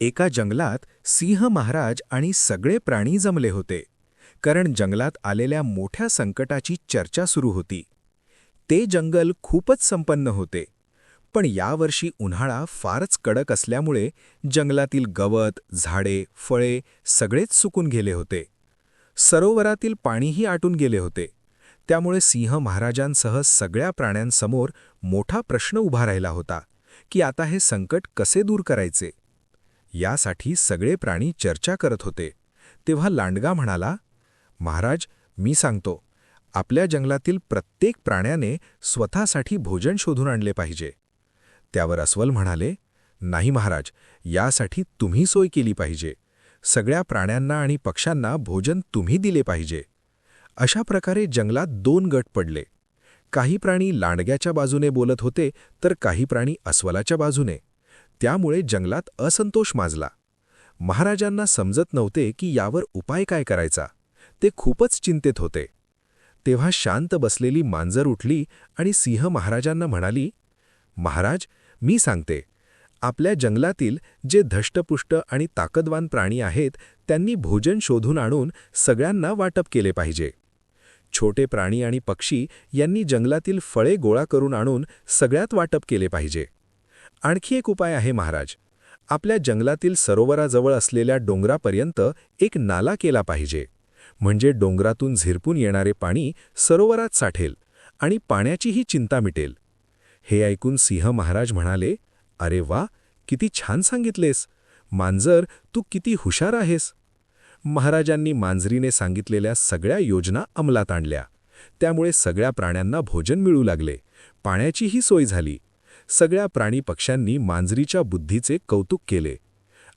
एका जंगलात सिंह महाराज आणि सगळे प्राणी जमले होते, कारण जंगलात आलेल्या मोठ्या संकटाची चर्चा सुरू होती. ते जंगल खूपच संपन्न होते, पण यावर्षी उन्हाळा फारच कडक असल्यामुळे जंगलातील गवत, झाडे, फळे सगळेच सुकून गेले होते. सरोवरातील पाणीही आटून गेले होते. त्यामुळे सिंह महाराजांसह सगळ्या प्राण्यांसमोर मोठा प्रश्न उभा राहिला होता की आता हे संकट कसे दूर करायचे. यासाठी सगळे प्राणी चर्चा करत होते. तेव्हा लांडगा म्हणाला, महाराज, मी सांगतो, आपल्या जंगलातील प्रत्येक प्राण्याने स्वतःसाठी भोजन शोधून आणले पाहिजे. त्यावर अस्वल म्हणाले, नाही महाराज, यासाठी तुम्ही सोय केली पाहिजे. सगळ्या प्राण्यांना आणि पक्ष्यांना भोजन तुम्ही दिले पाहिजे. अशा प्रकारे जंगलात दोन गट पडले. काही प्राणी लांडग्याच्या बाजूने बोलत होते तर काही प्राणी अस्वलाच्या बाजूने. त्यामुळे जंगलात असंतोष माजला. महाराजांना समजत नव्हते की यावर उपाय काय करायचा. ते खूपच चिंतेत होते. तेव्हा शांत बसलेली मांजर उठली आणि सिंह महाराजांना म्हणाली, महाराज, मी सांगते, आपल्या जंगलातील जे धष्टपुष्ट आणि ताकदवान प्राणी आहेत त्यांनी भोजन शोधून आणून सगळ्यांना वाटप केले पाहिजे. छोटे प्राणी आणि पक्षी यांनी जंगलातील फळे गोळा करून आणून सगळ्यात वाटप केले पाहिजे. आणखी एक उपाय आहे महाराज, आपल्या जंगलातील सरोवराजवळ असलेल्या डोंगरापर्यंत एक नाला केला पाहिजे. म्हणजे डोंगरातून झिरपून येणारे पाणी सरोवरात साठेल आणि पाण्याचीही चिंता मिटेल. हे ऐकून सिंह महाराज म्हणाले, अरे वा, किती छान सांगितलेस. मांजर, तू किती हुशार आहेस. महाराजांनी मांजरीने सांगितलेल्या सगळ्या योजना अंमलात आणल्या. त्यामुळे सगळ्या प्राण्यांना भोजन मिळू लागले. पाण्याचीही सोय झाली. सगळ्या प्राणी पक्ष्यांनी मांजरीच्या बुद्धीचे कौतुक केले.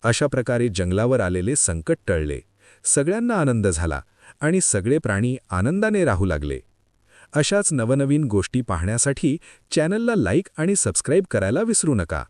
अशा प्रकारे जंगलावर आलेले संकट टळले. सगळ्यांना आनंद झाला आणि सगळे प्राणी आनंदाने राहू लागले. अशाच नवनवीन गोष्टी पाहण्यासाठी चॅनलला लाईक आणि सबस्क्राईब करायला विसरू नका.